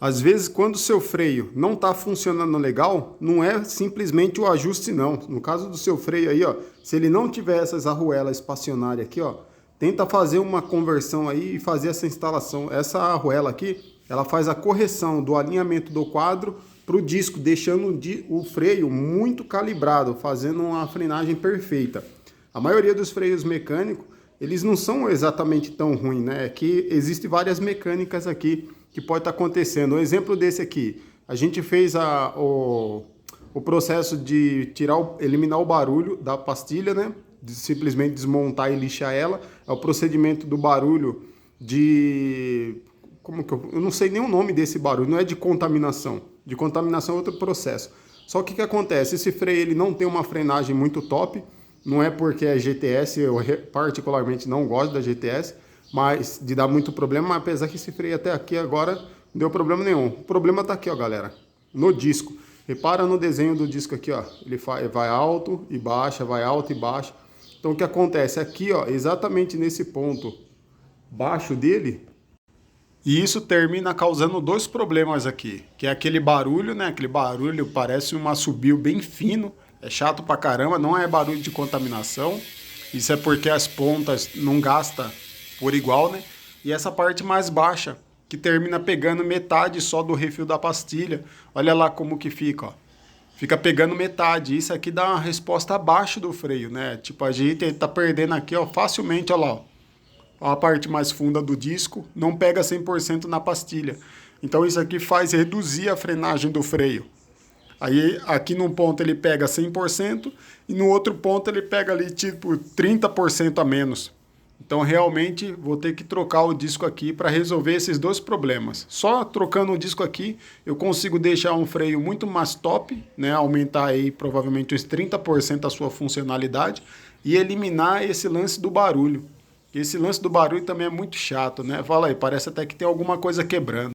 Às vezes, quando o seu freio não está funcionando legal, não é simplesmente o ajuste não. No caso do seu freio aí, ó, se ele não tiver essas arruelas espacionárias aqui, ó, tenta fazer uma conversão aí e fazer essa instalação. Essa arruela aqui, ela faz a correção do alinhamento do quadro para o disco, deixando o freio muito calibrado, fazendo uma frenagem perfeita. A maioria dos freios mecânicos, eles não são exatamente tão ruins, né? É que existem várias mecânicas aqui que pode estar acontecendo. Um exemplo desse aqui, a gente fez o processo de eliminar o barulho da pastilha, né? De simplesmente desmontar e lixar ela. É o procedimento do barulho de... Como que eu não sei nem o nome desse barulho, não é de contaminação. De contaminação é outro processo. Só que o que acontece? Esse freio ele não tem uma frenagem muito top. Não é porque é GTS, eu particularmente não gosto da GTS, mas de dar muito problema, mas apesar que esse freio até aqui agora não deu problema nenhum. O problema tá aqui, ó, galera, no disco. Repara no desenho do disco aqui, ó, ele vai alto e baixa, vai alto e baixa. Então o que acontece aqui, ó, exatamente nesse ponto baixo dele, e isso termina causando dois problemas aqui, que é aquele barulho, né? Aquele barulho parece um assobio bem fino, é chato pra caramba, não é barulho de contaminação. Isso é porque as pontas não gastam por igual, né? E essa parte mais baixa, que termina pegando metade só do refil da pastilha. Olha lá como que fica, ó. Fica pegando metade. Isso aqui dá uma resposta abaixo do freio, né? Tipo, a gente tá perdendo aqui, ó, facilmente, ó lá, ó. A parte mais funda do disco não pega 100% na pastilha. Então isso aqui faz reduzir a frenagem do freio. Aí aqui num ponto ele pega 100% e no outro ponto ele pega ali tipo 30% a menos. Então realmente vou ter que trocar o disco aqui para resolver esses dois problemas. Só trocando o disco aqui eu consigo deixar um freio muito mais top, né? Aumentar aí provavelmente uns 30% a sua funcionalidade e eliminar esse lance do barulho. Esse lance do barulho também é muito chato, né? Fala aí, parece até que tem alguma coisa quebrando.